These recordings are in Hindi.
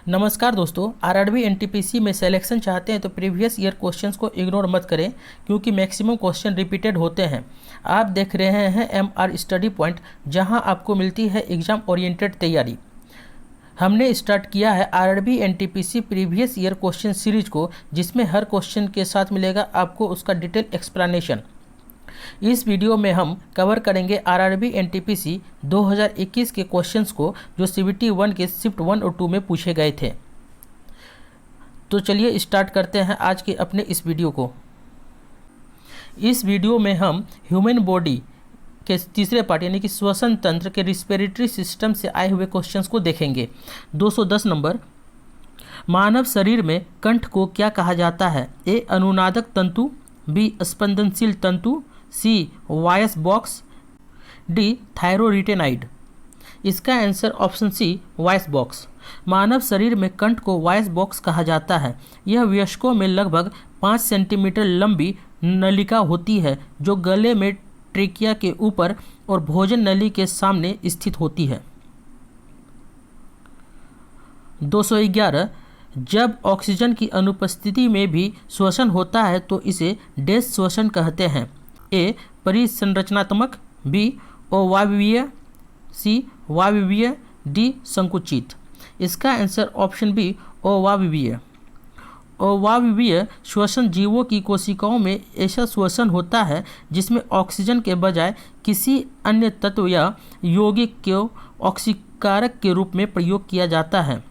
नमस्कार दोस्तों, आरआरबी एनटीपीसी में सिलेक्शन चाहते हैं तो प्रीवियस ईयर क्वेश्चंस को इग्नोर मत करें क्योंकि मैक्सिमम क्वेश्चन रिपीटेड होते हैं। आप देख रहे हैं एमआर स्टडी पॉइंट, जहां आपको मिलती है एग्जाम ओरिएंटेड तैयारी। हमने स्टार्ट किया है RRB NTPC previous year question series को, जिसमें हर क्वेश्चन के साथ मिलेगा आपको उसका डिटेल एक्सप्लेनेशन। इस वीडियो में हम कवर करेंगे आरआरबी एनटीपीसी 2021 के क्वेश्चंस को, जो सीबीटी 1 के शिफ्ट 1 और 2 में पूछे गए थे। तो चलिए स्टार्ट करते हैं आज के अपने इस वीडियो को। इस वीडियो में हम ह्यूमन बॉडी के तीसरे पार्ट यानी कि श्वसन तंत्र के रिस्पिरेटरी सिस्टम से आए हुए क्वेश्चंस को देखेंगे। 210 नंबर, मानव शरीर में कंठ को क्या कहा जाता है? ए अनुनादक तंतु, बी स्पंदनशील तंतु, सी वॉयस बॉक्स, डी थायरोरिटेनाइड। इसका answer option C voice box. मानव शरीर में कंठ को वॉयस बॉक्स कहा जाता है। यह वयस्कों में लगभग 5 सेंटीमीटर लंबी नलिका होती है जो गले में ट्रेकिया के ऊपर और भोजन नली के सामने स्थित होती है। 211, जब ऑक्सीजन की अनुपस्थिति में भी श्वसन होता है तो इसे डैश श्वसन कहते हैं। ए परिसंरचनात्मक, बी अवायवीय, सी वायवीय, डी संकुचित। इसका आंसर ऑप्शन बी अवायवीय। अवायवीय श्वसन जीवों की कोशिकाओं में ऐसा श्वसन होता है जिसमें ऑक्सीजन के बजाय किसी अन्य तत्व या यौगिक को ऑक्सीकारक के रूप में प्रयोग किया जाता है।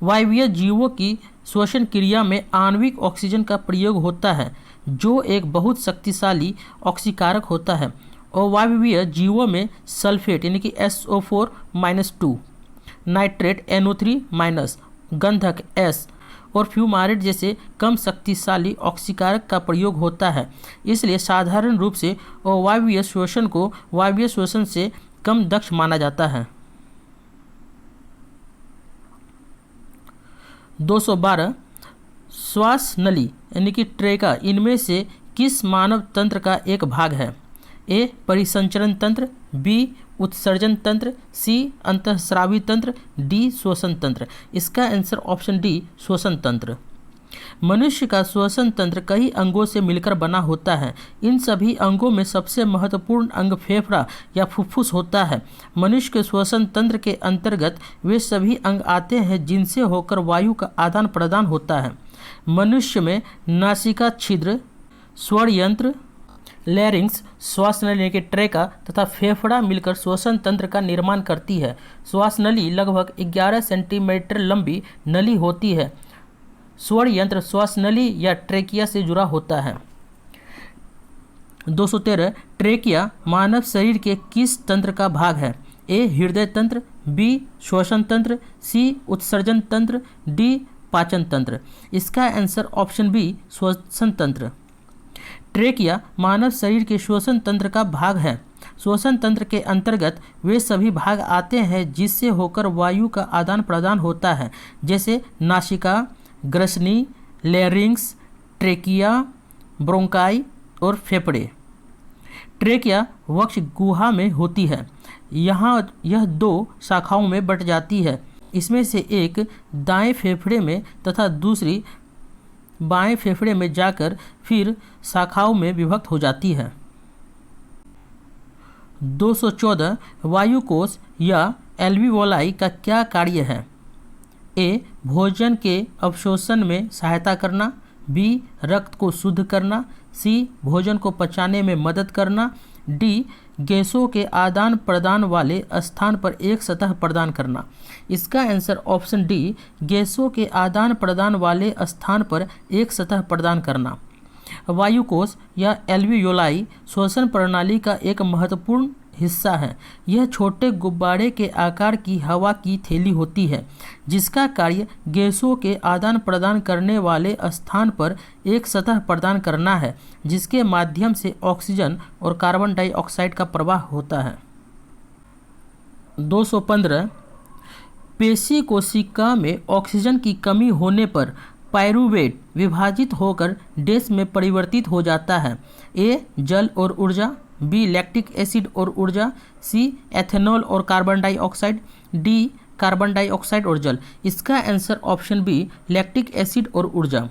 वायवीय जीवों की श्वसन क्रिया में आणविक ऑक्सीजन का प्रयोग होता है, जो एक बहुत शक्तिशाली ऑक्सीकारक होता है। अवायवीय जीवों में सल्फेट यानी कि SO4-2, नाइट्रेट NO3-, गंधक S और फ्यूमारेट जैसे कम शक्तिशाली ऑक्सीकारक का प्रयोग होता है। इसलिए साधारण रूप से अवायवीय श्वसन को वायवीय श्वसन से कम दक्ष माना जाता है। 212, श्वास नली यानी कि ट्रेका इनमें से किस मानव तंत्र का एक भाग है? ए परिसंचरण तंत्र, बी उत्सर्जन तंत्र, सी अंतःस्रावी तंत्र, डी श्वसन तंत्र। इसका आंसर ऑप्शन डी श्वसन तंत्र। मनुष्य का श्वसन तंत्र कई अंगों से मिलकर बना होता है। इन सभी अंगों में सबसे महत्वपूर्ण अंग फेफड़ा या फुफ्फुस होता है। मनुष्य के श्वसन तंत्र के अंतर्गत वे सभी अंग आते हैं जिनसे होकर वायु का आदान प्रदान होता है। मनुष्य में नासिका छिद्र, स्वर यंत्र, लैरिंक्स, श्वास नली के ट्रेका तथा फेफड़ा मिलकर श्वसन तंत्र का निर्माण करती है। श्वास नली लगभग 11 सेंटीमीटर लंबी नली होती है। स्वर यंत्र श्वास नली या ट्रेकिया से जुड़ा होता है। 213, ट्रेकिया मानव शरीर के किस तंत्र का भाग है? ए हृदय तंत्र, बी श्वसन तंत्र, सी उत्सर्जन तंत्र, डी पाचन तंत्र। इसका आंसर ऑप्शन बी श्वसन तंत्र। ट्रेकिया मानव शरीर के श्वसन तंत्र का भाग है। श्वसन तंत्र के अंतर्गत वे सभी भाग आते हैं जिससे होकर वायु का आदान प्रदान होता है, जैसे नासिका, ग्रसनी, लैरिंक्स, ट्रेकिया, ब्रोंकाई और फेफड़े। ट्रेकिया वक्ष गुहा में होती है। यहाँ यह 2 शाखाओं में बट जाती है। इसमें से एक दाएं फेफड़े में तथा दूसरी बाएं फेफड़े में जाकर फिर शाखाओं में विभक्त हो जाती है। 214, वायुकोश या एल्वियोलाई का क्या कार्य है? ए भोजन के अवशोषण में सहायता करना, बी रक्त को शुद्ध करना, सी भोजन को पचाने में मदद करना, डी गैसों के आदान प्रदान वाले स्थान पर एक सतह प्रदान करना। इसका आंसर ऑप्शन डी गैसों के आदान प्रदान वाले स्थान पर एक सतह प्रदान करना। वायुकोश या एल्वियोलाई श्वसन प्रणाली का एक महत्वपूर्ण हिस्सा है। यह छोटे गुब्बारे के आकार की हवा की थैली होती है जिसका कार्य गैसों के आदान प्रदान करने वाले स्थान पर एक सतह प्रदान करना है, जिसके माध्यम से ऑक्सीजन और कार्बन डाइऑक्साइड का प्रवाह होता है। 215, पेशी कोशिका में ऑक्सीजन की कमी होने पर पायरूवेट विभाजित होकर डैश में परिवर्तित हो जाता है। ए जल और ऊर्जा, बी लैक्टिक एसिड और ऊर्जा, सी एथेनॉल और carbon dioxide, D carbon dioxide और जल। इसका answer option B lactic acid और ऊर्जा।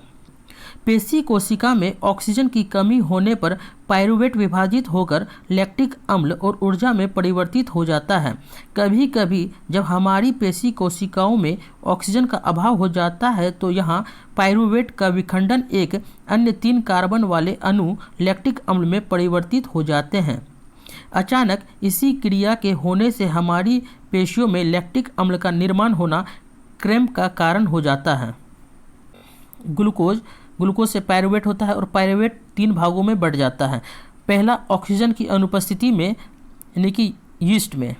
पेशी कोशिका में ऑक्सीजन की कमी होने पर पायरुवेट विभाजित होकर लैक्टिक अम्ल और ऊर्जा में परिवर्तित हो जाता है। कभी कभी जब हमारी पेशी कोशिकाओं में ऑक्सीजन का अभाव हो जाता है तो यहाँ पायरुवेट का विखंडन एक अन्य 3 कार्बन वाले अणु लैक्टिक अम्ल में परिवर्तित हो जाते हैं। अचानक इसी क्रिया के होने से हमारी पेशियों में लैक्टिक अम्ल का निर्माण होना क्रैम्प का कारण हो जाता है। ग्लूकोज से पायरुवेट होता है और पायरुवेट 3 भागों में बढ़ जाता है। पहला ऑक्सीजन की अनुपस्थिति में यानी कि यीस्ट में,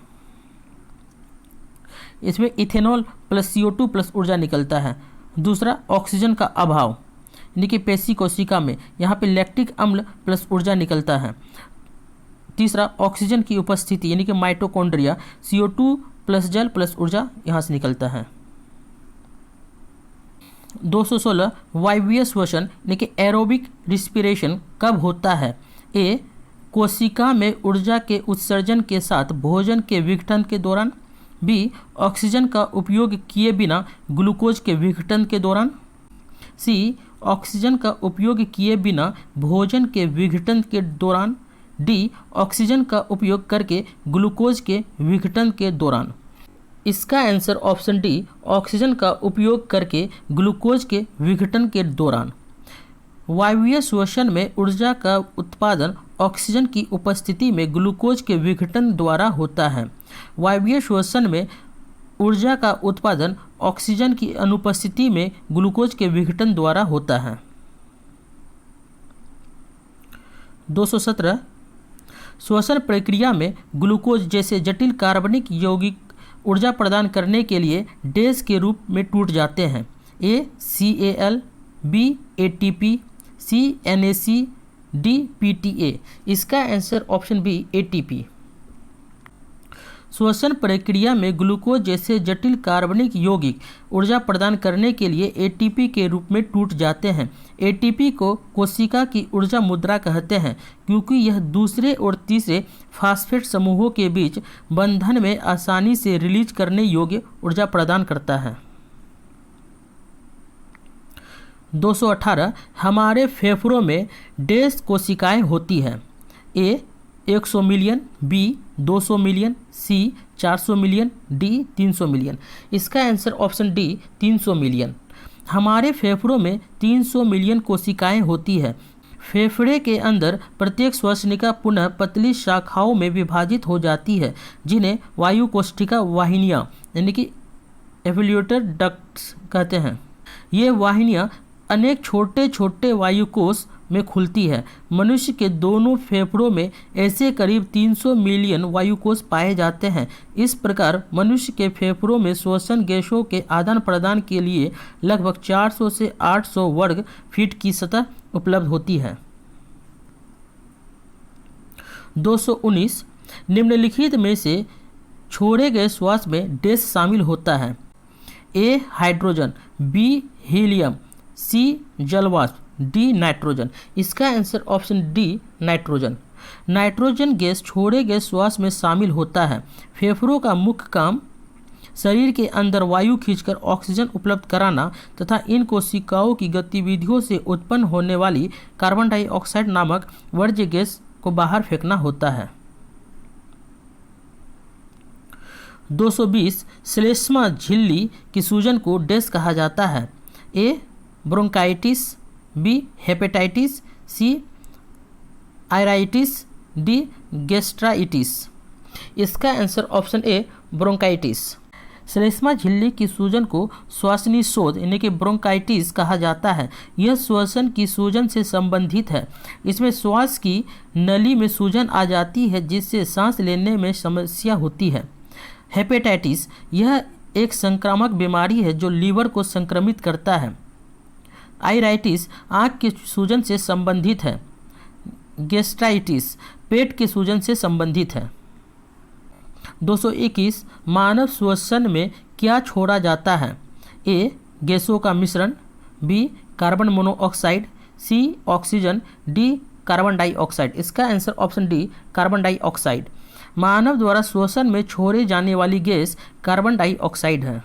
इसमें इथेनॉल प्लस CO2 प्लस ऊर्जा निकलता है। दूसरा ऑक्सीजन का अभाव यानी कि पेशी कोशिका में, यहाँ पे लैक्टिक अम्ल प्लस ऊर्जा निकलता है। तीसरा ऑक्सीजन की उपस्थिति यानी कि माइटोकॉन्ड्रिया, CO2 प्लस जल प्लस ऊर्जा यहाँ से निकलता है। 216 वायवीय श्वसन यानी कि एरोबिक रिस्पिरेशन कब होता है? ए कोशिका में ऊर्जा के उत्सर्जन के साथ भोजन के विघटन के दौरान। बी ऑक्सीजन का उपयोग किए बिना ग्लूकोज के विघटन के दौरान। सी ऑक्सीजन का उपयोग किए बिना भोजन के विघटन के दौरान। डी ऑक्सीजन का उपयोग करके ग्लूकोज के विघटन के दौरान। इसका आंसर ऑप्शन डी ऑक्सीजन का उपयोग करके ग्लूकोज के विघटन के दौरान। वायवीय श्वसन में ऊर्जा का उत्पादन ऑक्सीजन की उपस्थिति में ग्लूकोज के विघटन द्वारा होता है। वायवीय श्वसन में ऊर्जा का उत्पादन ऑक्सीजन की अनुपस्थिति में ग्लूकोज के विघटन द्वारा होता है। 217 श्वसन प्रक्रिया में ग्लूकोज जैसे जटिल कार्बनिक यौगिक ऊर्जा प्रदान करने के लिए डैश के रूप में टूट जाते हैं। ए CAL, बी ATP, सी NAC, डी PTA। इसका आंसर ऑप्शन बी ATP। श्वसन प्रक्रिया में ग्लूकोज जैसे जटिल कार्बनिक यौगिक ऊर्जा प्रदान करने के लिए ATP के रूप में टूट जाते हैं। ATP को कोशिका की ऊर्जा मुद्रा कहते हैं क्योंकि यह दूसरे और तीसरे फास्फेट समूहों के बीच बंधन में आसानी से रिलीज करने योग्य ऊर्जा प्रदान करता है। 218 हमारे फेफड़ों में डैश कोशिकाएं होती हैं। ए 100 मिलियन, बी 200 मिलियन, सी 400 मिलियन, डी 300 मिलियन। इसका आंसर ऑप्शन डी 300 मिलियन। हमारे फेफड़ों में 300 मिलियन कोशिकाएं होती है। फेफड़े के अंदर प्रत्येक श्वसनिका पुनः पतली शाखाओं में विभाजित हो जाती है जिन्हें वायु कोष्ठिका वाहिनियाँ यानी कि एवोल्यूटर डक्ट्स कहते हैं। ये वाहिनियाँ अनेक छोटे छोटे वायुकोश में खुलती है। मनुष्य के दोनों फेफड़ों में ऐसे करीब 300 मिलियन वायुकोश पाए जाते हैं। इस प्रकार मनुष्य के फेफड़ों में श्वसन गैसों के आदान प्रदान के लिए लगभग 400 से 800 वर्ग फीट की सतह उपलब्ध होती है। 219 निम्नलिखित में से छोड़े गए श्वास में डैश शामिल होता है। ए हाइड्रोजन, बी हीलियम, सी जलवाष्प, डी नाइट्रोजन। इसका answer option D nitrogen. Nitrogen gas छोड़े गए श्वास में शामिल होता है। फेफड़ों का मुख्य काम शरीर के अंदर वायु खींचकर ऑक्सीजन उपलब्ध कराना तथा इन कोशिकाओं की गतिविधियों से उत्पन्न होने वाली कार्बन डाइऑक्साइड नामक वर्ज्य गैस को बाहर फेंकना होता है। 220 श्लेष्मा झिल्ली की सूजन को डैश कहा जाता है। ए ब्रोंकाइटिस, बी हेपेटाइटिस, सी आयराइटिस, डी गैस्ट्राइटिस। इसका आंसर ऑप्शन ए ब्रोंकाइटिस। श्लेष्मा झिल्ली की सूजन को श्वासनी शोथ यानी कि ब्रोंकाइटिस कहा जाता है। यह श्वसन की सूजन से संबंधित है। इसमें श्वास की नली में सूजन आ जाती है जिससे सांस लेने में समस्या होती है। हेपेटाइटिस यह एक संक्रामक बीमारी है जो लीवर को संक्रमित करता है। आयराइटिस आँख के सूजन से संबंधित है। गैस्ट्राइटिस पेट के सूजन से संबंधित है। 221 मानव श्वसन में क्या छोड़ा जाता है? ए गैसों का मिश्रण, B carbon monoxide, C oxygen, D carbon dioxide. इसका answer option D carbon dioxide. मानव द्वारा श्वसन में छोड़े जाने वाली गैस कार्बन डाइऑक्साइड है।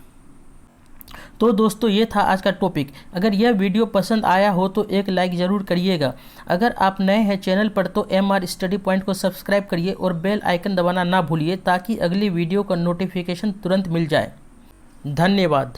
तो दोस्तों ये था आज का टॉपिक। अगर यह वीडियो पसंद आया हो तो एक लाइक ज़रूर करिएगा। अगर आप नए हैं चैनल पर तो MR स्टडी पॉइंट को सब्सक्राइब करिए और बेल आइकन दबाना ना भूलिए ताकि अगली वीडियो का नोटिफिकेशन तुरंत मिल जाए। धन्यवाद।